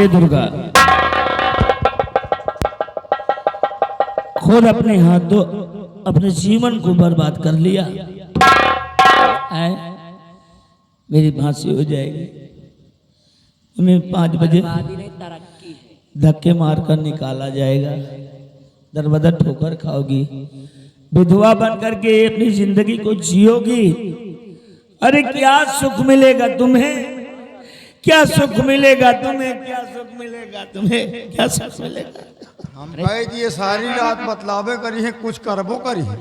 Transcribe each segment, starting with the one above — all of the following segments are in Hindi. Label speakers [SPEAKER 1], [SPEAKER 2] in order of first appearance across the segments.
[SPEAKER 1] हे दुर्गा, खुद अपने हाथों अपने जीवन को बर्बाद कर लिया। मेरी फांसी हो जाएगी, तुम्हें 5 बजे धक्के मारकर निकाला जाएगा, दरबदर ठोकर खाओगी, विधवा बन करके अपनी जिंदगी को जियोगी। अरे क्या सुख मिलेगा तुम्हें, क्या सुख मिलेगा तुम्हें, क्या सुख मिलेगा तुम्हें, क्या सुख मिलेगा।
[SPEAKER 2] हम कहे जी ये सारी रात बतलावे करी है, कुछ करबो करी है।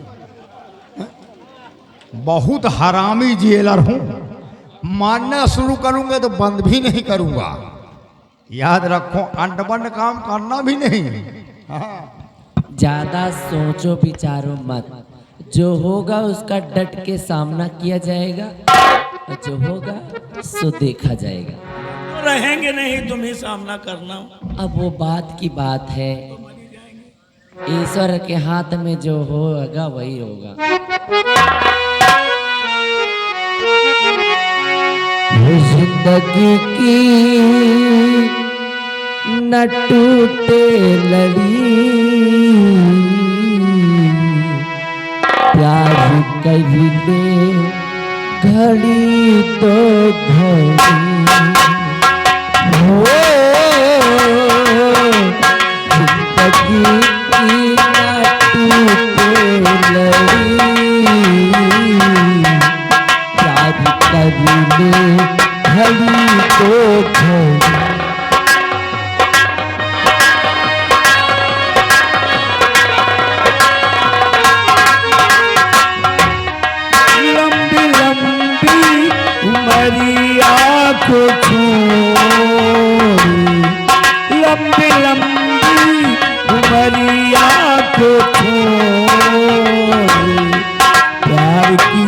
[SPEAKER 2] बहुत हरामी जेलर हूं, मानना शुरू करूंगा तो बंद भी नहीं करूंगा। याद रखो, अंड बंड काम करना भी नहीं। हाँ।
[SPEAKER 3] ज्यादा सोचो विचारो मत, जो होगा उसका डट के सामना किया जाएगा और जो होगा सो देखा जाएगा।
[SPEAKER 1] रहेंगे नहीं, तुम ही सामना करना।
[SPEAKER 3] अब वो बात की बात है, ईश्वर के हाथ में जो होगा वही होगा। जिंदगी की न टूटे लड़ी, प्यार कभी ले घड़ी तो घड़ी हो। जिंदगी की न टूटे लड़ी, प्यार कभी ले घड़ी तो घड़ी।
[SPEAKER 1] लंबी लंबी उमरिया को छोड़ी, लंबी लंबी उमरिया को छोड़ी, प्यार की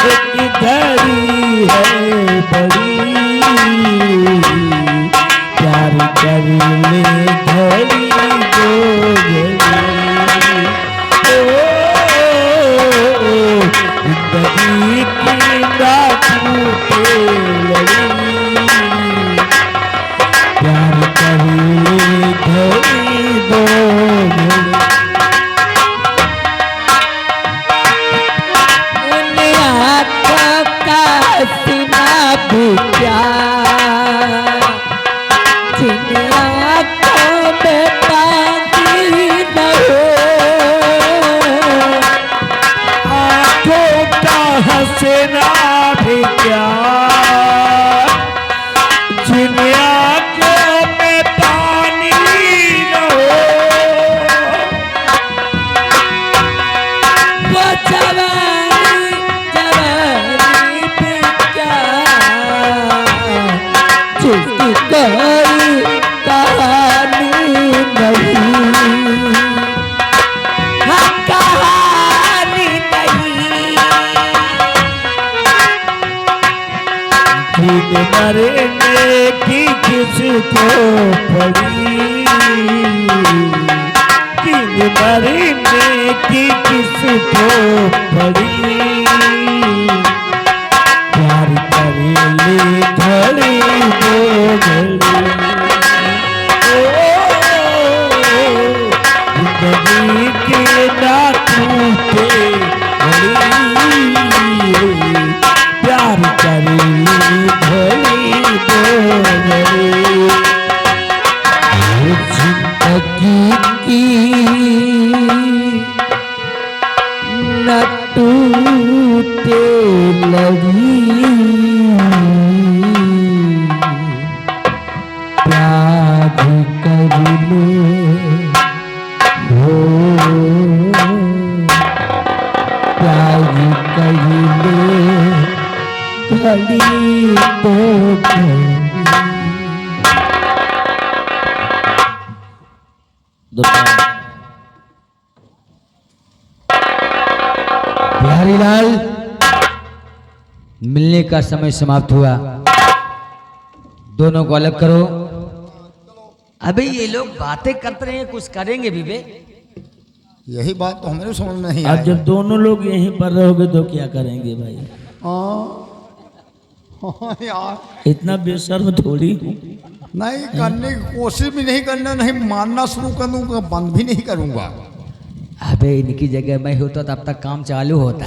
[SPEAKER 1] एक घड़ी है बड़ी, प्यार कर ले घड़ी दो घड़ी। जिंदगी की रात टूटे लड़ी, प्यार कर ले घड़ी दो घड़ी।
[SPEAKER 3] उन आँखों का सीना भी प्यार, जिन आँखों में पानी न हो,
[SPEAKER 1] आँखों का हंसना भी प्यार, जिन आँखों में पानी न हो।
[SPEAKER 3] वो जवानी जवानी भी क्या, जिसकी कोई कहानी नहीं, हाँ कहानी नहीं।
[SPEAKER 1] जिन मरने की किसको पड़ी, जिन मरने की किसको पड़ी, प्यार कर ले घड़ी दो घड़ी। जिंदगी के ना टूटे घड़ी, प्यार कर ले घड़ी दो घड़ी।
[SPEAKER 3] जिंदगी की न टूटे लड़ी, प्यार कर ले हो, प्यार कर ले घड़ी तो घड़ी।
[SPEAKER 4] बिहारी लाल, मिलने का समय समाप्त हुआ, दोनों को अलग करो। अबे ये लोग बातें करते रहे, कुछ करेंगे भी वे।
[SPEAKER 2] यही बात तो हमें समझ में नहीं
[SPEAKER 1] अब
[SPEAKER 2] आई।
[SPEAKER 1] जब दोनों लोग यहीं पर रहोगे तो क्या करेंगे भाई।
[SPEAKER 2] हाँ यार,
[SPEAKER 1] इतना बेशर्म थोड़ी हूँ।
[SPEAKER 2] नहीं करने की कोशिश भी नहीं करना, नहीं मानना शुरू कर दूंगा, बंद भी नहीं करूंगा।
[SPEAKER 4] अबे इनकी जगह मैं होता तब तक काम चालू होता।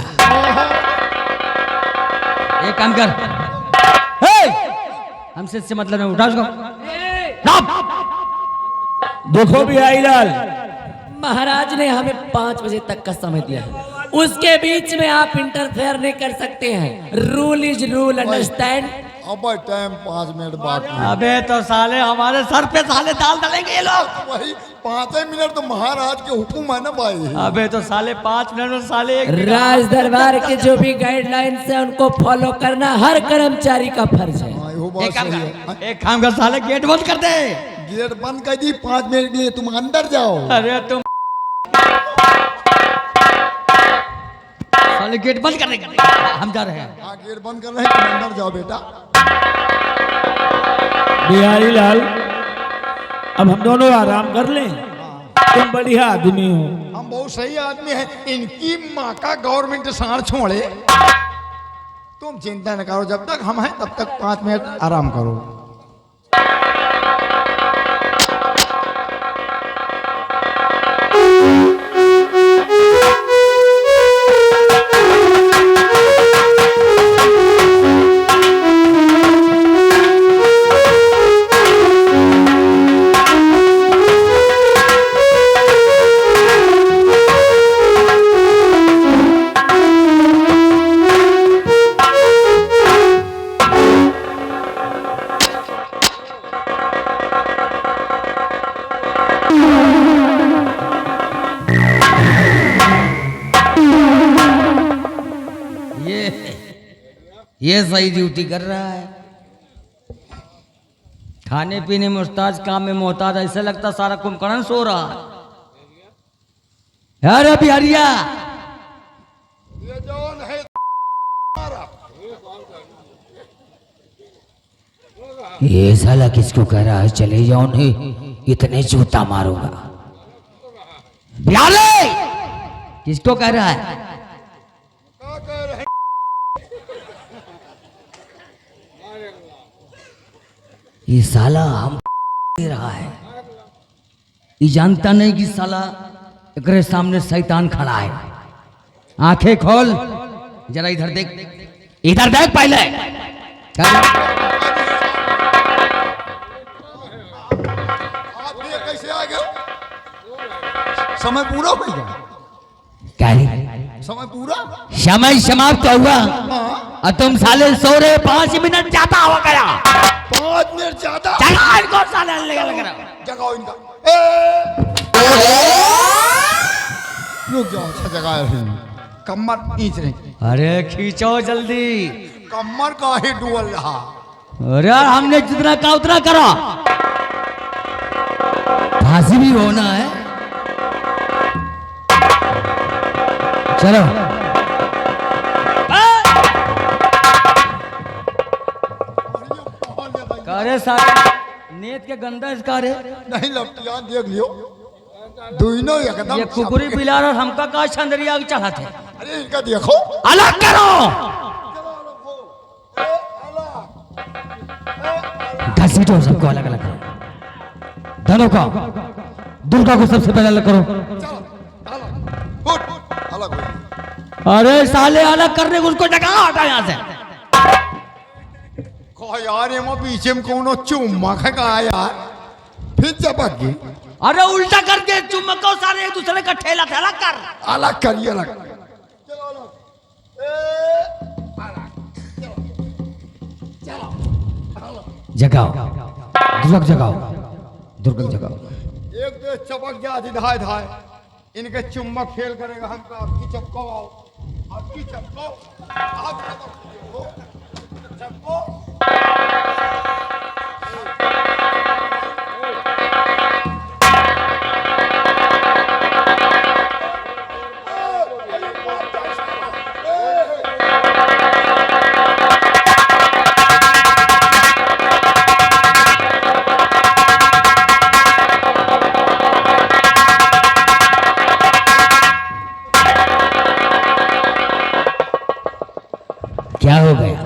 [SPEAKER 4] एक काम कर, हमसे इससे मतलब नहीं, उठा उसको।
[SPEAKER 1] देखो बिहारी लाल,
[SPEAKER 3] महाराज ने हमें 5 बजे तक का समय दिया है, उसके बीच में आप इंटरफेयर नहीं कर सकते हैं। Rule is rule, understand.
[SPEAKER 2] अब टाइम 5 मिनट बाकी है।
[SPEAKER 4] अबे तो साले हमारे सर पे साले दाल डालेंगे ये लोग।
[SPEAKER 2] वही 5 मिनट तो महाराज के हुक्म है ना भाई।
[SPEAKER 4] अबे तो साले 5 मिनट में साले
[SPEAKER 3] राज दरबार के जो भी गाइडलाइंस है उनको फॉलो करना हर कर्मचारी का फर्ज है।
[SPEAKER 2] हाँ, यो
[SPEAKER 4] एक
[SPEAKER 2] बात
[SPEAKER 4] काम
[SPEAKER 2] सही
[SPEAKER 4] कर,
[SPEAKER 2] है।
[SPEAKER 4] एक काम कर साले गेट बंद कर दे।
[SPEAKER 2] गेट बंद कर दी 5 मिनट के लिए, तुम अंदर जाओ।
[SPEAKER 4] अरे तुम साले गेट बंद कर दे, हम जा रहे हैं।
[SPEAKER 2] हाँ गेट बंद कर रहे हैं, तुम अंदर जाओ बेटा।
[SPEAKER 1] बिहारी लाल, अब हम दोनों आराम कर लें। तुम बढ़िया आदमी हो।
[SPEAKER 2] हम बहुत सही आदमी हैं, इनकी माँ का गवर्नमेंट साड़ छोड़े। तुम चिंता न करो, जब तक हम हैं तब तक 5 मिनट आराम करो।
[SPEAKER 4] ये सही ड्यूटी कर रहा है। खाने पीने में मुस्ताज, काम में मोहताज, ऐसे लगता सारा कुंभकर्ण सो रहा है। अरे बिहारिया, ये साला किसको कह रहा है चले जाओ, नहीं इतने जूता मारूंगा। बिहारी किसको कह रहा है? ये साला हम दे रहा है, ये जानता नहीं कि साला एकरे सामने शैतान खड़ा है। आंखें खोल जरा, इधर देख, इधर देख पहले।
[SPEAKER 2] कैसे आ गए? समय पूरा हो गया।
[SPEAKER 4] क्या है?
[SPEAKER 2] समय पूरा,
[SPEAKER 4] समय समाप्त हुआ और तुम साले सो रहे। 5 मिनट ज्यादा हो गया।
[SPEAKER 2] 5 मिनट ज्यादा।
[SPEAKER 4] जगाओ इनको साले, लग रहा।
[SPEAKER 2] जगाओ इनका। रुक जाओ, अच्छा जगह है। कमर खींच रहे।
[SPEAKER 4] अरे खींचो जल्दी।
[SPEAKER 2] कमर का ही डुअल रहा।
[SPEAKER 4] अरे यार, हमने जितना कहा उतना करो। फांसी भी होना है। चलो। अरे सारे नेत के गंदा इसका रे।
[SPEAKER 2] नहीं लपटिया देख लियो, दोनों एकदम।
[SPEAKER 4] ये कुकुरी पिलार और हमका का छंदरिया चढ़ा थे।
[SPEAKER 2] अरे इनका देखो,
[SPEAKER 4] अलग करो। घसीटो सबको, अलग अलग करो। दोनों को, दुर्गा को सबसे पहले अलग करो।
[SPEAKER 2] अलग हो।
[SPEAKER 4] अरे साले अलग करने को उसको जगह हटा यहाँ से।
[SPEAKER 2] कहो यार, ये पीछे में कौन चुम्मा का यार, फिर चपक गई।
[SPEAKER 4] अरे उल्टा करके चुम्बको सारे एक दूसरे का ठेला ठेला कर।
[SPEAKER 2] अलग करिए, अलग।
[SPEAKER 4] जगाओ दुर्गा, जगाओ दुर्गा, जगाओ।
[SPEAKER 2] एक तो चपक गया धाय धाय, इनके चुम्बक फेल करेगा हमका। आपकी चपको आओ, आपकी चपको, आप चपको, चपको।
[SPEAKER 4] क्या हो गया?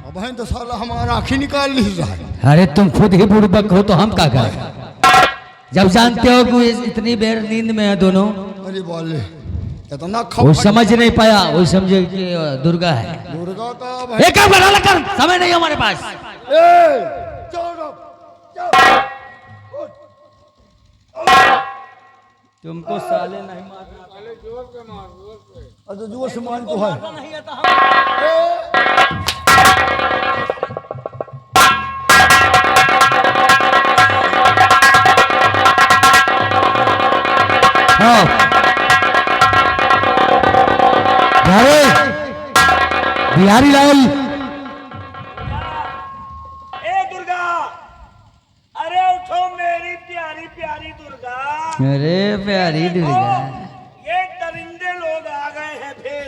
[SPEAKER 2] अब है तो साला हमारा आँखें निकाल ली जाए।
[SPEAKER 4] अरे तुम खुद ही बुड़बक हो तो हम क्या करें? जब जानते हो कि इतनी देर नींद में है दोनों।
[SPEAKER 2] अरे बोले इतना
[SPEAKER 4] वो समझ नहीं पाया, वो समझे कि दुर्गा है।
[SPEAKER 2] दुर्गा का
[SPEAKER 4] एक काम कर, समय नहीं हमारे पास।
[SPEAKER 1] तुमको साले नहीं मारना,
[SPEAKER 2] तो जोर से मान तो है।
[SPEAKER 1] नहीं आता
[SPEAKER 4] हाँ। बिहारी लाल,
[SPEAKER 1] ए दुर्गा, अरे उठो मेरी प्यारी प्यारी दुर्गा।
[SPEAKER 4] अरे प्यारी दुर्गा,
[SPEAKER 1] ये दरिंदे लोग आ गए हैं फिर।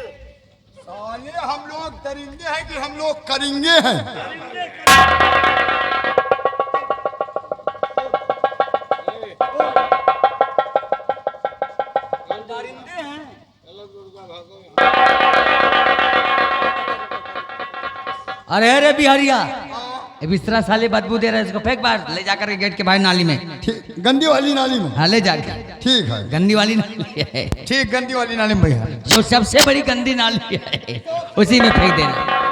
[SPEAKER 2] साले हम लोग दरिंदे हैं कि हम लोग करेंगे हैं?
[SPEAKER 1] दरिंदे हैं।
[SPEAKER 4] अरे अरे बिहारिया, ये बिस्तरा साले बदबू दे रहा है, इसको फेंक बाहर, ले जाकर के गेट के बाहर नाली में।
[SPEAKER 2] ठीक, गंदी वाली नाली में।
[SPEAKER 4] हाँ ले जाके।
[SPEAKER 2] ठीक है,
[SPEAKER 4] गंदी वाली नाली है,
[SPEAKER 2] ठीक, गंदी वाली नाली में भैया।
[SPEAKER 4] जो सबसे बड़ी गंदी नाली है उसी में फेंक देना।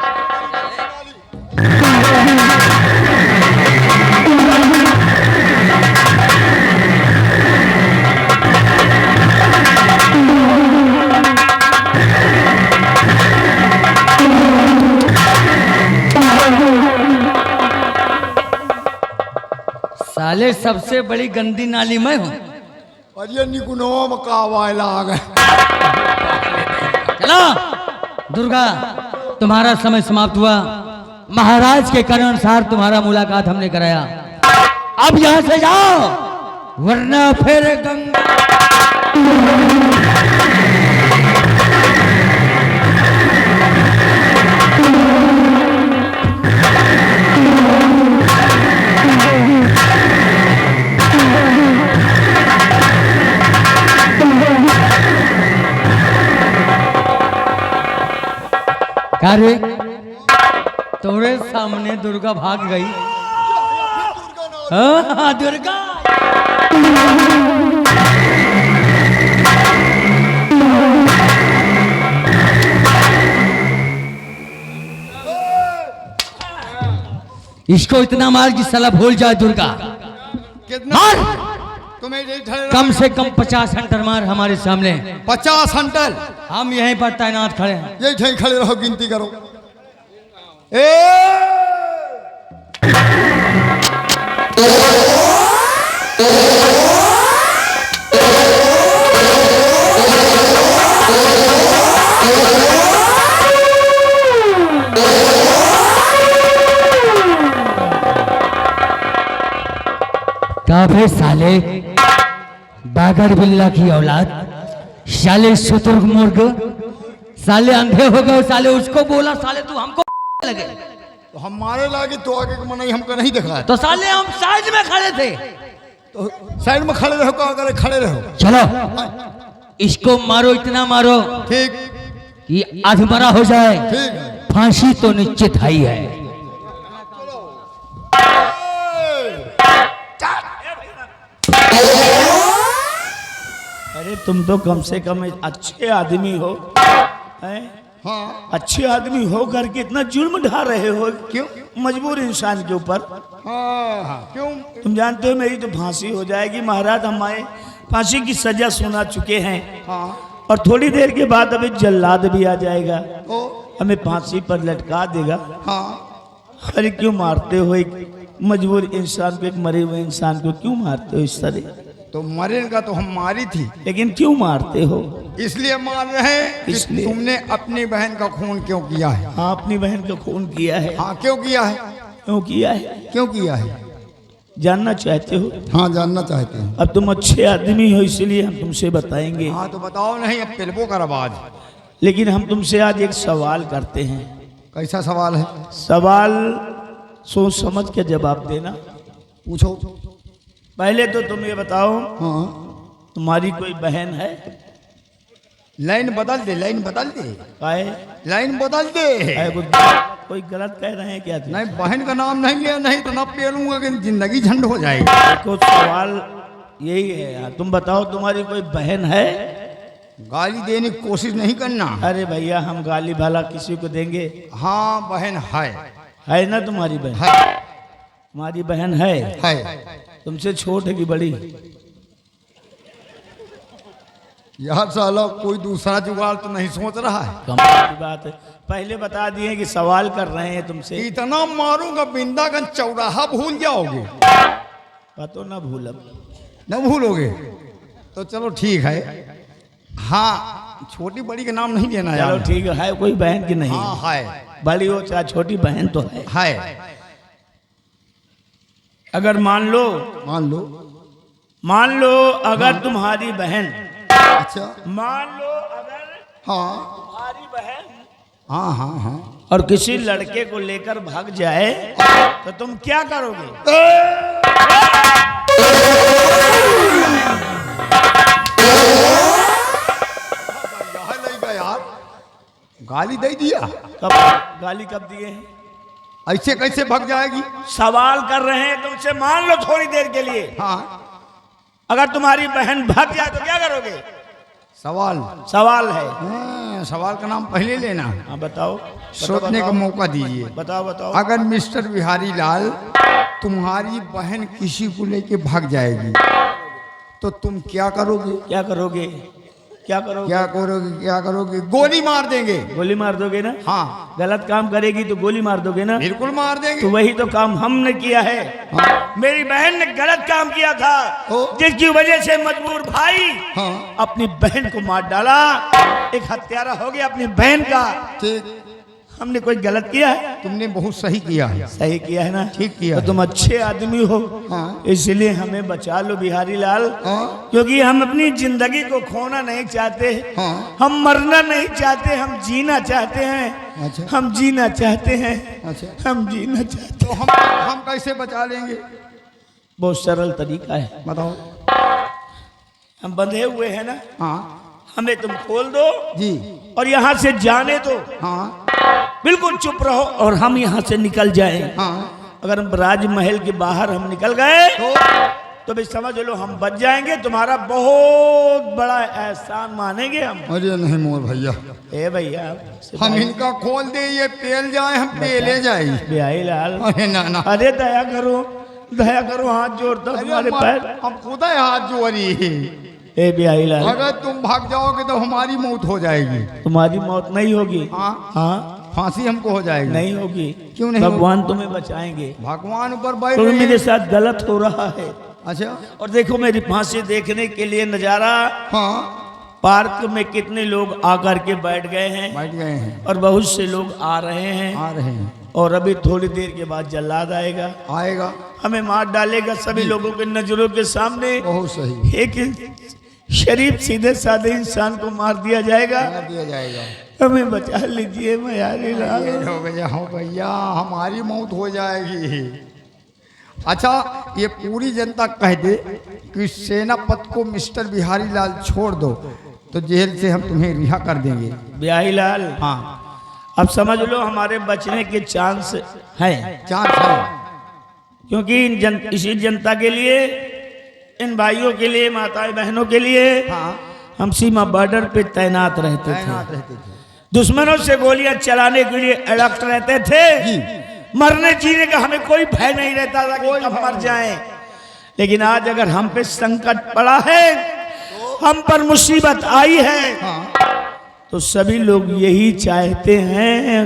[SPEAKER 4] साले सबसे बड़ी गंदी नाली मैं हूँ।
[SPEAKER 2] और ये निकुनों का वायला आ गए।
[SPEAKER 4] चलो दुर्गा, तुम्हारा समय समाप्त हुआ। महाराज के कारण अनुसार तुम्हारा मुलाकात हमने कराया। अब यहां से जाओ, वरना फिर गंगा। कार्य तुम्हारे सामने दुर्गा भाग गई। हाँ दुर्गा, इसको इतना मार कि साला भूल जाए दुर्गा।
[SPEAKER 2] कितना
[SPEAKER 4] मार,
[SPEAKER 2] तुम्हें यही ठहरे
[SPEAKER 4] कम से कम 50 हंटर मार हमारे सामने।
[SPEAKER 2] 50 हंटर।
[SPEAKER 4] हम यहीं पर तैनात खड़े हैं।
[SPEAKER 2] यही ठही खड़े रहो, गिनती करो। ए
[SPEAKER 4] काफे साले बागर बिल्ला की औलाद, साले शुतुर्ग मुर्ग, साले अंधे हो गए। साले उसको बोला, साले तू हमको लगे
[SPEAKER 2] तो हमारे लागे तो आगे का मनाई हमको नहीं देखा है।
[SPEAKER 4] तो साले हम साइड में खड़े थे।
[SPEAKER 2] तो साइड में खड़े रहो, कहाँ करे खड़े रहो।
[SPEAKER 4] चलो इसको मारो, इतना मारो
[SPEAKER 2] ठीक,
[SPEAKER 4] कि अधमरा हो जाए।
[SPEAKER 2] ठीक है।
[SPEAKER 4] फांसी तो निश्चित है ही है।
[SPEAKER 1] अरे तुम तो कम से कम अच्छे आदमी हो, हैं?
[SPEAKER 2] हाँ
[SPEAKER 1] अच्छे आदमी हो करके इतना जुल्म ढा रहे हो क्यों? मजबूर इंसान के ऊपर।
[SPEAKER 2] हाँ हाँ, क्यों?
[SPEAKER 1] तुम जानते हो मेरी तो फांसी हो जाएगी। महाराज हमारे फांसी की सजा सुना चुके हैं।
[SPEAKER 2] हाँ
[SPEAKER 1] और थोड़ी देर के बाद अभी जल्लाद भी आ जाएगा,
[SPEAKER 2] ओ
[SPEAKER 1] हमें फांसी पर लटका देगा।
[SPEAKER 2] हाँ,
[SPEAKER 1] अरे क्यों मारते हो एक मजबूर इंसान को, एक मरे हुए इंसान को क्यों मारते हो इस तरह?
[SPEAKER 2] तो मरेगा तो हम मारी थी,
[SPEAKER 1] लेकिन क्यों मारते हो?
[SPEAKER 2] इसलिए मार रहे हैं कि
[SPEAKER 1] इसलिए।
[SPEAKER 2] तुमने अपनी बहन का खून क्यों किया है।
[SPEAKER 1] हाँ, अपनी बहन का खून किया है।
[SPEAKER 2] हाँ, क्यों किया है?
[SPEAKER 1] क्यों किया है?
[SPEAKER 2] क्यों किया है?
[SPEAKER 1] जानना चाहते हो?
[SPEAKER 2] हाँ, जानना चाहते हैं।
[SPEAKER 1] अब तुम अच्छे आदमी हो इसलिए हम तुमसे बताएंगे।
[SPEAKER 2] हाँ तो बताओ, नहीं अब पिलबो कर आवाज।
[SPEAKER 1] लेकिन हम तुमसे आज एक सवाल करते हैं।
[SPEAKER 2] कैसा सवाल है?
[SPEAKER 1] सवाल सोच समझ के जवाब देना।
[SPEAKER 2] पूछो।
[SPEAKER 1] पहले तो तुम ये बताओ,
[SPEAKER 2] हाँ,
[SPEAKER 1] तुम्हारी कोई बहन है?
[SPEAKER 2] लाइन बदल दे, लाइन बदल दे,
[SPEAKER 1] काहे?
[SPEAKER 2] लाइन बदल दे।
[SPEAKER 1] है कुछ? कोई गलत कह रहे हैं क्या तुम?
[SPEAKER 2] नहीं बहन का नाम नहीं लिया, नहीं तो ना पेलूंगा कि जिंदगी झंड हो जाएगी।
[SPEAKER 1] देखो सवाल यही है यार, तुम बताओ तुम्हारी कोई बहन है?
[SPEAKER 2] गाली देने की कोशिश नहीं करना।
[SPEAKER 1] अरे भैया हम गाली भला किसी को देंगे?
[SPEAKER 2] हाँ बहन
[SPEAKER 1] है ना तुम्हारी बहन?
[SPEAKER 2] है
[SPEAKER 1] तुम्हारी बहन है? तुमसे छोट है कि बड़ी?
[SPEAKER 2] यार साला कोई दूसरा जुगाड़ तो नहीं सोच रहा है।
[SPEAKER 1] कमाल की बात है, पहले बता दिए कि सवाल कर रहे हैं तुमसे।
[SPEAKER 2] इतना मारूंगा बिंदागंज चौराहा भूल जाओगे।
[SPEAKER 1] पतो ना भूलब।
[SPEAKER 2] न भूलोगे तो चलो ठीक है। हाँ छोटी बड़ी का नाम नहीं लेना
[SPEAKER 1] चलो
[SPEAKER 2] यार।
[SPEAKER 1] ठीक है कोई बहन की नहीं?
[SPEAKER 2] हाँ है।
[SPEAKER 1] बड़ी हो चाहे छोटी, बहन तो है। अगर
[SPEAKER 2] मान लो
[SPEAKER 1] मान लो अगर तुम्हारी बहन,
[SPEAKER 2] अच्छा
[SPEAKER 1] मान लो अगर
[SPEAKER 2] हाँ
[SPEAKER 1] तुम्हारी बहन
[SPEAKER 2] हाँ
[SPEAKER 1] और किसी लड़के को लेकर भाग जाए तो तुम क्या करोगे?
[SPEAKER 2] यार गाली दे दिया।
[SPEAKER 1] कब गाली कब दिए हैं?
[SPEAKER 2] ऐसे कैसे भाग जाएगी?
[SPEAKER 1] सवाल कर रहे हैं तुमसे, मान लो थोड़ी देर के लिए
[SPEAKER 2] हाँ
[SPEAKER 1] अगर तुम्हारी बहन भाग जाए तो क्या करोगे? सवाल है।
[SPEAKER 2] सवाल का नाम पहले लेना।
[SPEAKER 1] हाँ बताओ,
[SPEAKER 2] सोचने का मौका दीजिए।
[SPEAKER 1] बताओ।
[SPEAKER 2] अगर मिस्टर बिहारी लाल तुम्हारी बहन किसी को लेके भाग जाएगी तो तुम क्या करोगे? क्या करोगे? गोली मार देंगे।
[SPEAKER 1] गोली मार दोगे ना?
[SPEAKER 2] हाँ।
[SPEAKER 1] गलत काम करेगी तो गोली मार दोगे ना?
[SPEAKER 2] बिल्कुल मार देंगे।
[SPEAKER 1] तो वही तो काम हमने किया है।
[SPEAKER 2] हाँ।
[SPEAKER 1] मेरी बहन ने गलत काम किया था, जिसकी वजह से मजबूर भाई अपनी बहन को मार डाला। एक हत्यारा हो गया अपनी बहन का।
[SPEAKER 2] ठीक।
[SPEAKER 1] हमने कोई गलत किया है?
[SPEAKER 2] तुमने बहुत सही किया है।
[SPEAKER 1] सही किया है ना?
[SPEAKER 2] ठीक किया।
[SPEAKER 1] तो तुम अच्छे आदमी हो, इसलिए हमें बचा लो बिहारी लाल। क्योंकि हम अपनी जिंदगी को खोना नहीं चाहते। हम मरना नहीं चाहते, हम जीना चाहते हैं।
[SPEAKER 2] अच्छा।
[SPEAKER 1] हम जीना चाहते हैं।
[SPEAKER 2] अच्छा।
[SPEAKER 1] हम जीना चाहते
[SPEAKER 2] तो हम कैसे बचा लेंगे?
[SPEAKER 1] बहुत सरल तरीका है।
[SPEAKER 2] बताओ।
[SPEAKER 1] हम बंधे हुए हैं ना,
[SPEAKER 2] हाँ
[SPEAKER 1] हमें तुम खोल दो
[SPEAKER 2] जी,
[SPEAKER 1] और यहाँ से जाने दो।
[SPEAKER 2] हाँ
[SPEAKER 1] बिल्कुल चुप रहो और हम यहाँ से निकल जाएं।
[SPEAKER 2] हाँ।
[SPEAKER 1] अगर हम राजमहल के बाहर हम निकल गए तो भी समझ लो हम बच जाएंगे, तुम्हारा बहुत बड़ा एहसान मानेंगे हम।
[SPEAKER 2] अरे नहीं मोर भैया,
[SPEAKER 1] ए भैया
[SPEAKER 2] हम इनका खोल दे, ये पेल जाए, हम पेले जाए।
[SPEAKER 1] बिहारी लाल,
[SPEAKER 2] अरे ना
[SPEAKER 1] अरे दया करो, हाथ जोड़ता हूं तुम्हारे पैर।
[SPEAKER 2] हम खुदा हाथ जोड़ी।
[SPEAKER 1] ए बिहारी लाल,
[SPEAKER 2] अगर तुम भाग जाओगे तो हमारी मौत हो जाएगी।
[SPEAKER 1] तुम्हारी मौत नहीं होगी।
[SPEAKER 2] हाँ फांसी हमको हो जाएगी।
[SPEAKER 1] नहीं होगी।
[SPEAKER 2] क्यों नहीं?
[SPEAKER 1] भगवान तुम्हें बचाएंगे।
[SPEAKER 2] भगवान ऊपर बैठ
[SPEAKER 1] तो
[SPEAKER 2] रहे हैं।
[SPEAKER 1] मेरे साथ गलत हो रहा है।
[SPEAKER 2] अच्छा।
[SPEAKER 1] और देखो मेरी फांसी देखने के लिए नजारा,
[SPEAKER 2] हाँ
[SPEAKER 1] पार्क में कितने लोग आकर के बैठ गए हैं और बहुत से लोग आ रहे हैं। और अभी थोड़ी देर के बाद जल्लाद आएगा, हमें मार डालेगा सभी लोगों के नजरों के सामने।
[SPEAKER 2] बहुत सही।
[SPEAKER 1] एक शरीफ सीधे साधे इंसान को मार दिया जाएगा। हमें बचा लीजिए बिहारी लाल।
[SPEAKER 2] हो भैया, हमारी मौत हो जाएगी। अच्छा, ये पूरी जनता कह दे कि सेनापति को मिस्टर बिहारी लाल छोड़ दो तो जेल से हम तुम्हें रिहा कर देंगे।
[SPEAKER 1] बिहारी लाल,
[SPEAKER 2] हाँ
[SPEAKER 1] अब समझ लो हमारे बचने के चांस हैं। क्योंकि इसी जनता के लिए, इन भाइयों के लिए, माताएं बहनों के लिए हम सीमा बॉर्डर पे तैनात रहते थे। दुश्मनों से गोलियां चलाने के लिए अलर्ट रहते थे। मरने जीने का हमें कोई भय नहीं रहता था कि कब मर जाएं। लेकिन आज अगर हम पे संकट पड़ा है, हम पर मुसीबत आई है, तो सभी लोग यही चाहते हैं,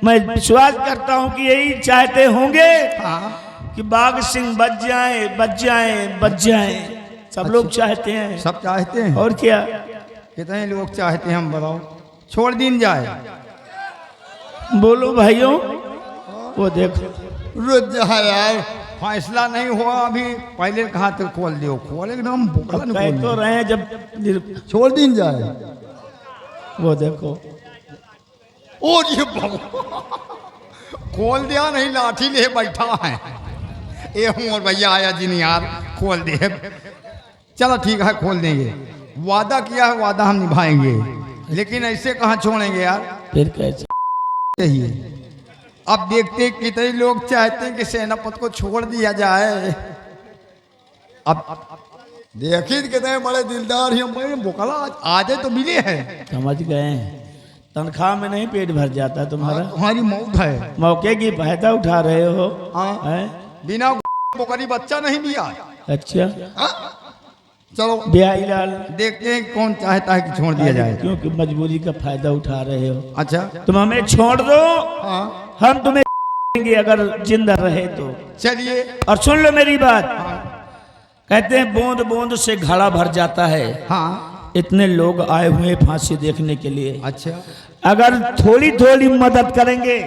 [SPEAKER 1] मैं विश्वास करता हूं कि यही चाहते होंगे कि बाघ सिंह बच जाएं। सब लोग चाहते हैं।
[SPEAKER 2] सब चाहते हैं।
[SPEAKER 1] और क्या?
[SPEAKER 2] कितने लोग चाहते हैं हम बताओ? छोड़ दिन जाए।
[SPEAKER 1] बोलो भाइयों, वो देखो
[SPEAKER 2] रुक जा यार, फैसला नहीं हुआ अभी। पहले कहा तो खोल दियो, खोले एकदम
[SPEAKER 1] कह तो रहे हैं जब
[SPEAKER 2] छोड़ दिन जाए।
[SPEAKER 1] वो देखो,
[SPEAKER 2] और ये खोल दिया नहीं, लाठी ले बैठा है। ये हूँ और भैया आया जी यार, खोल दे। चलो ठीक है, खोल देंगे। वादा किया है, वादा हम निभाएंगे। लेकिन ऐसे कहाँ छोड़ेंगे यार?
[SPEAKER 1] फिर कैसे?
[SPEAKER 2] चाहिए अब देखते हैं कितने लोग चाहते हैं कि सेनापति को छोड़ दिया जाए। अब देखिए कितने बड़े दिलदार हैं, मैं बोकला आधे तो मिले हैं।
[SPEAKER 1] समझ गए हैं, तनख्वाह में नहीं पेट भर जाता तुम्हारा।
[SPEAKER 2] तुम्हारी मौत है,
[SPEAKER 1] मौके की फायदा उठा रहे हो।
[SPEAKER 2] हाँ।
[SPEAKER 1] हैं?
[SPEAKER 2] बिना बोकरी बच्चा नहीं दिया।
[SPEAKER 1] अच्छा
[SPEAKER 2] हाँ? चलो
[SPEAKER 1] बिहारी लाल,
[SPEAKER 2] देखते हैं कौन चाहता है कि छोड़ दिया जाए।
[SPEAKER 1] क्योंकि मजबूरी का फायदा उठा रहे हो।
[SPEAKER 2] अच्छा
[SPEAKER 1] तुम हमें छोड़ दो,
[SPEAKER 2] हाँ
[SPEAKER 1] हम तुम्हें देंगे अगर जिंदा रहे तो।
[SPEAKER 2] चलिए।
[SPEAKER 1] और सुन लो मेरी बात,
[SPEAKER 2] हाँ
[SPEAKER 1] कहते हैं बूंद बूंद से घड़ा भर जाता है।
[SPEAKER 2] हाँ।
[SPEAKER 1] इतने लोग आए हुए हैं फांसी देखने के लिए।
[SPEAKER 2] अच्छा
[SPEAKER 1] अगर थोड़ी थोड़ी मदद करेंगे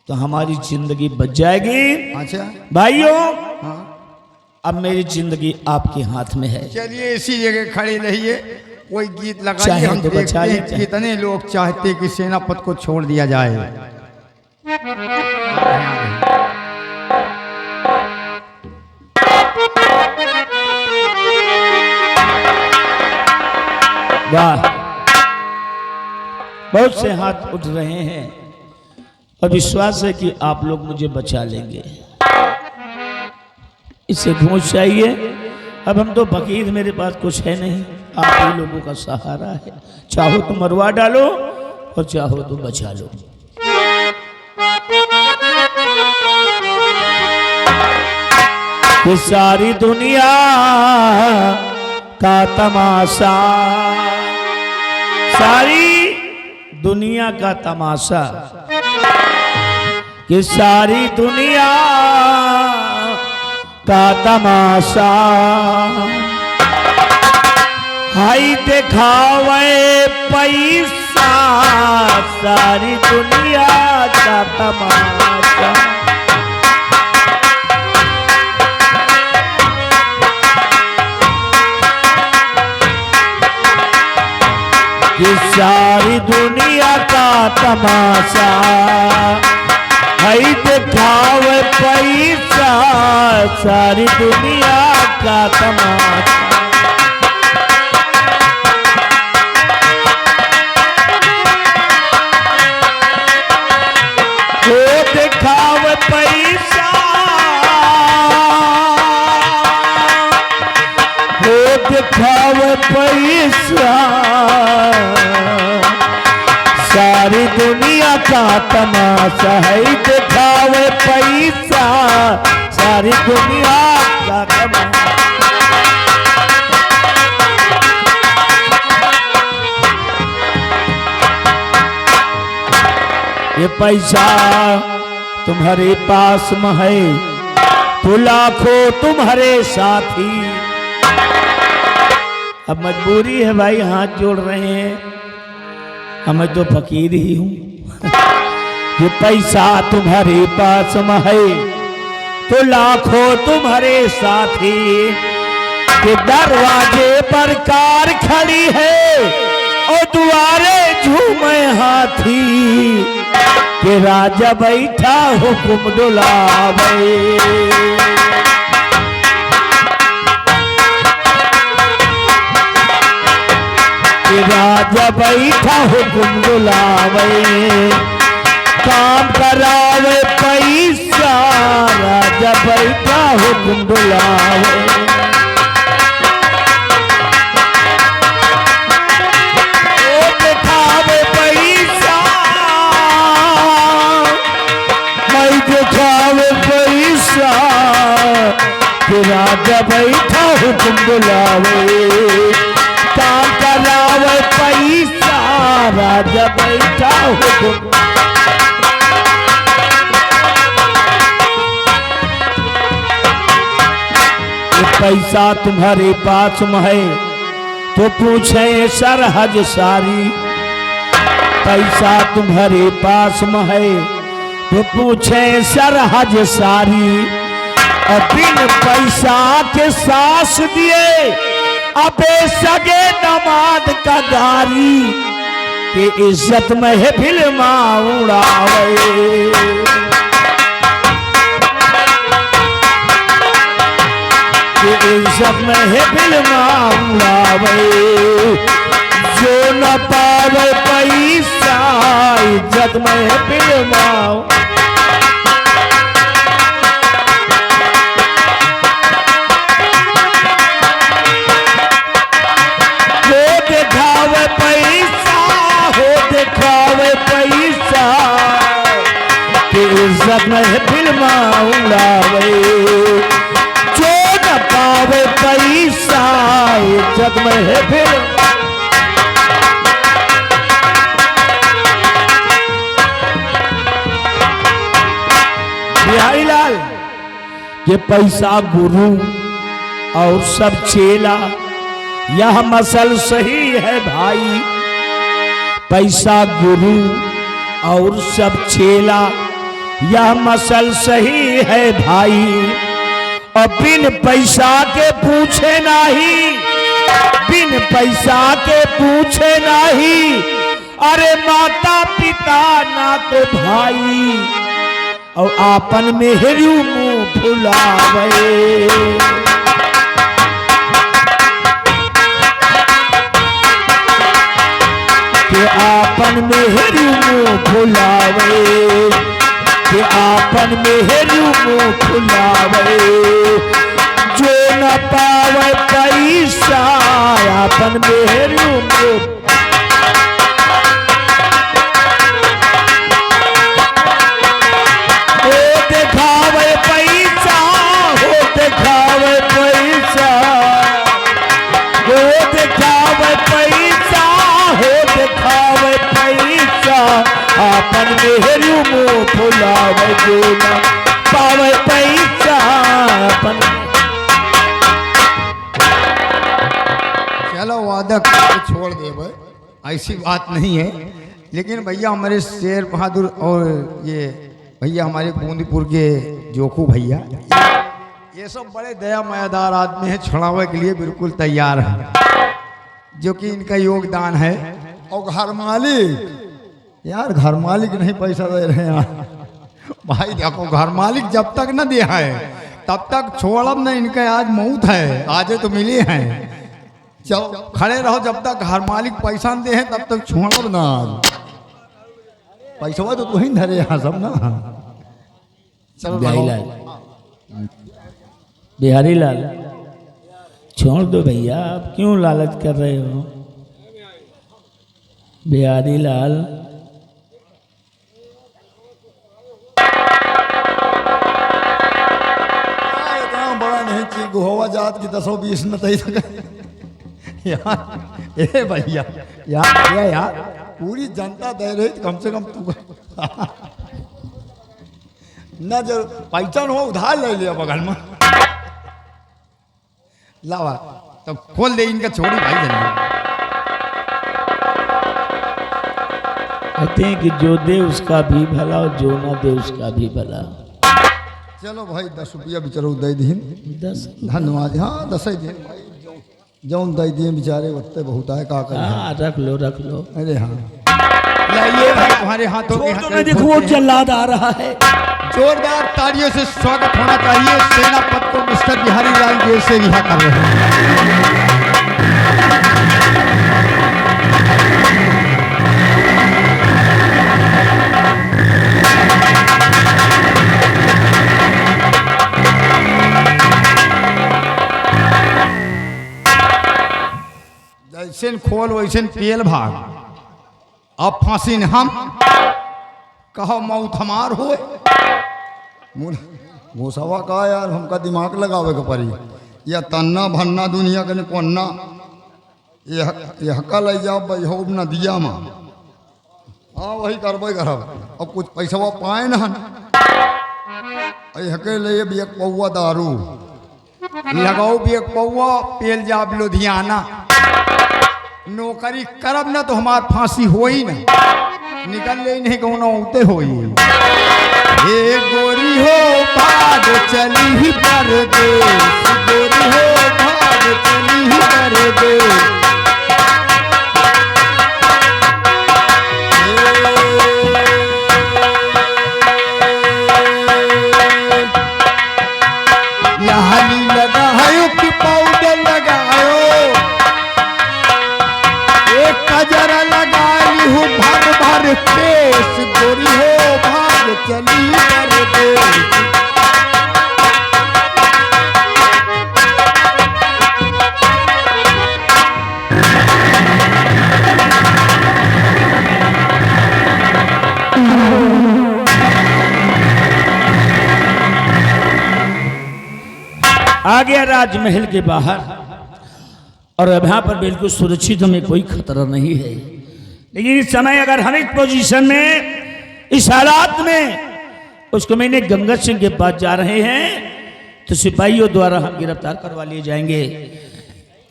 [SPEAKER 2] तो
[SPEAKER 1] हमारी जिंदगी बच जाएगी।
[SPEAKER 2] अच्छा
[SPEAKER 1] भाइयों,
[SPEAKER 2] हाँ
[SPEAKER 1] अब मेरी जिंदगी आपके हाथ में है।
[SPEAKER 2] चलिए इसी जगह खड़े रहिए, कोई गीत लगाइए,
[SPEAKER 1] चाहे
[SPEAKER 2] हम
[SPEAKER 1] तो
[SPEAKER 2] देखते
[SPEAKER 1] बचा
[SPEAKER 2] हैं
[SPEAKER 1] लेते हैं।
[SPEAKER 2] कितने लोग चाहते हैं कि सेनापति को छोड़ दिया जाए।
[SPEAKER 1] वाह, बहुत से हाथ उठ रहे हैं और विश्वास है कि आप लोग मुझे बचा लेंगे। इससे घूस चाहिए। अब हम तो फकीर, मेरे पास कुछ है नहीं, आप ही लोगों का सहारा है। चाहो तो मरवा डालो और चाहो तो बचा लो। ये सारी दुनिया का तमाशा, सारी दुनिया का तमाशा, कि सारी दुनिया का तमाशा, हाई दिखावे पैसा, सारी दुनिया का तमाशा। ये सारी दुनिया का तमाशा, है दिखावे पैसा, सारी दुनिया का तमाशा। वो दिखावे पैसा, वो दिखावे पैसा, सारी दुनिया का तमाशा, है दिखावे पैसा, सारी दुनिया का तमाशा। ये पैसा तुम्हारे पास में है तो लाखों तुम्हारे साथी। अब मजबूरी है भाई, हाथ जोड़ रहे हैं, मैं तो फकीर ही हूं। ये पैसा तुम्हारे पास में है तो लाखों तुम्हारे साथी, के दरवाजे पर कार खड़ी है और दुआरे झूमे हाथी, के राजा बैठा हुक्म डुलावे, के राजा बैठा हुक्म डुलावे, काम करावे पैसा, राजा बैठा हुक्म डुलावे। ओ दिखावे पैसा, मैं दिखावे पैसा, कि राजा बैठा हुक्म डुलावे, काम करावे पैसा, राजा बैठा हुक्म। पैसा तुम्हारे पास में है तो पूछे सरहद सारी, पैसा तुम्हारे पास में है तो पूछे सरहद सारी, और बिन पैसा के सांस दिए अबे सगे दामाद का गारी, के इज्जत में है फिल्मा उड़ावे, इज्जत में है फिल्मा उड़ावे, जो न पावे पैसा इज्जत इज्जत महफिल माओ। हो दिखावे पैसा, हो दिखावे पैसा, कि इज्जत महफिल माओ उड़ावे। जो न पावे पैसा इज्जत महफिल। बिहारी लाल ये पैसा गुरु और सब चेला, यह मसल सही है भाई। पैसा गुरु और सब चेला, यह मसल सही है भाई। और बिन पैसा के पूछे नहीं, बिन पैसा के पूछे नहीं, अरे माता पिता ना तो भाई, और आपन मेहरू मुंह फुलावे। कि आपन मेहरू मुंह फुलावे, कि आपन मेहरू मुंह फुलावे। जो न पावे पैसा आपन मेहरू मुंह। दिखावे पैसा, हो दिखावे पैसा, हो दिखावे पैसा, हो दिखावे पैसा, आपन मेहरू मुंह फुलावे। जो न पावे पैसा अपन।
[SPEAKER 2] चलो वादा करके छोड़ दे भाई, ऐसी बात नहीं है। लेकिन भैया हमारे शेर बहादुर और ये भैया हमारे बूंदीपुर के जोखू भैया, ये सब बड़े दया मायादार आदमी हैं, छुड़ावे के लिए बिल्कुल तैयार हैं, जो कि इनका योगदान है। और घर मालिक, यार घर मालिक नहीं पैसा दे रहे हैं यार। भाई देखो घर मालिक जब तक न दिया है तब तक छोड़ब न, इनका आज मौत है, आज तो मिले हैं। चलो खड़े रहो जब तक घर मालिक पैसा दे हैं, तब तक छोड़ब ना। पैसा तो तू ही धरे यहाँ सब ना। चलो
[SPEAKER 1] बिहारी लाल, बिहारी लाल छोड़ दो भैया, आप क्यों लालच कर रहे हो? बिहारी लाल
[SPEAKER 2] इतना बड़ा नहीं चाहिए, गोवा जात की 10-20 न तई सके यार। ए भैया यार, यार पूरी जनता दे रही, कम से कम तू न जो पैसा हो उधार ले लिया बगल में लावा, तो खोल दे इनका छोड़ी भाई जल्दी।
[SPEAKER 1] कहते हैं कि जो दे उसका भी भला और जो ना दे उसका भी भला।
[SPEAKER 2] चलो भाई 10 रुपया बेचारो दे दीन,
[SPEAKER 1] 10
[SPEAKER 2] धन्यवाद। हाँ 10 ही दिन जौन दे दिए बेचारे, वत्ते बहुत है का कर।
[SPEAKER 1] हाँ रख लो रख लो।
[SPEAKER 2] अरे हाँ लाइए भाई तुम्हारे हाथों में।
[SPEAKER 1] तो नहीं देखो वो जल्लाद आ रहा है।
[SPEAKER 2] जोरदार तालियों से स्वागत होना चाहिए। सेनापति को मिस्टर बिहारी लाल जेल से रिहा कर रहे हैं। जैसे खोल वैसे पेल भाग, अब फांसी न हम कहो मौत हमार हो। घोसवा का यार हमका दिमाग लगावे के पड़ी, या तन्ना भन्ना दुनिया के कोन्ना यह का ले जाओ बहो न दिया माँ। हाँ वही करबे करब। अब कुछ पैसा पाए न के लिए भी एक पौवा दारू लगाओ, भी एक पौवा पेल जाब लुधियाना। नौकरी करब ना तो हमार फांसी हो ही ना, निकल ले नहीं कौन उते हो। ये गोरी हो भाग चली ही परदेश, गोरी हो भाग चली ही परदेश। लहली लगायो कि पाउडर लगायो, एक कजरा लगा लिया हूँ भर भर केस, गोरी हो भाग चली परदेस।
[SPEAKER 1] आ गया राजमहल के बाहर और अब यहाँ पर बिल्कुल सुरक्षित, हमें कोई खतरा नहीं है। लेकिन इस समय अगर हम इस पोजीशन में, इस हालात में उसको मैंने गंगा सिंह के पास जा रहे हैं तो सिपाहियों द्वारा हम गिरफ्तार करवा लिए जाएंगे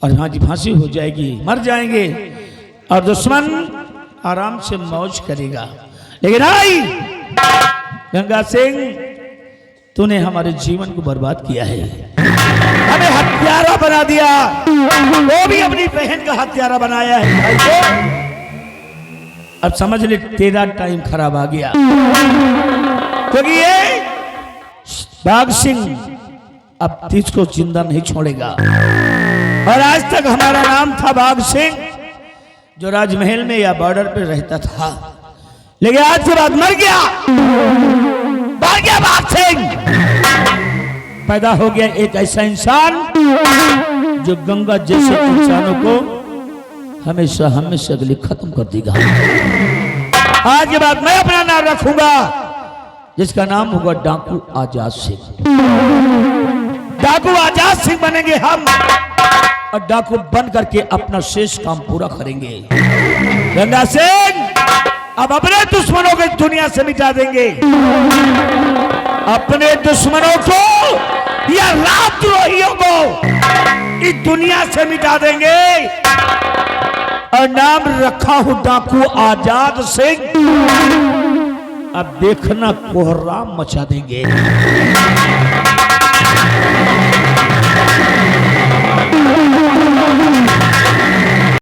[SPEAKER 1] और यहाँ की फांसी हो जाएगी, मर जाएंगे और दुश्मन आराम से मौज करेगा। लेकिन आई गंगा सिंह, तूने हमारे जीवन को बर्बाद किया है, हमें हत्यारा बना दिया, वो भी अपनी बहन का हत्यारा बनाया है। भाई तो अब समझ ले तेरा टाइम खराब आ गया, क्योंकि ये बाघ सिंह अब तुझको जिंदा नहीं छोड़ेगा। और आज तक हमारा नाम था बाघ सिंह, जो राजमहल में या बॉर्डर पे रहता था, लेकिन आज के बाद मर गया बाघ सिंह। पैदा हो गया एक ऐसा इंसान जो गंगा जैसे इंसानों को हमेशा हमेशा के लिए खत्म कर देगा। आज के बाद मैं अपना नाम रखूंगा जिसका नाम होगा डाकू आजाद सिंह। डाकू आजाद सिंह बनेंगे हम और डाकू बन करके अपना शेष काम पूरा करेंगे। गंगा सिंह अब अपने दुश्मनों को दुनिया से मिटा देंगे, अपने दुश्मनों को या राजद्रोहियों को इस दुनिया से मिटा देंगे और नाम रखा हूं डाकू आजाद सिंह। अब देखना कोहराम मचा देंगे।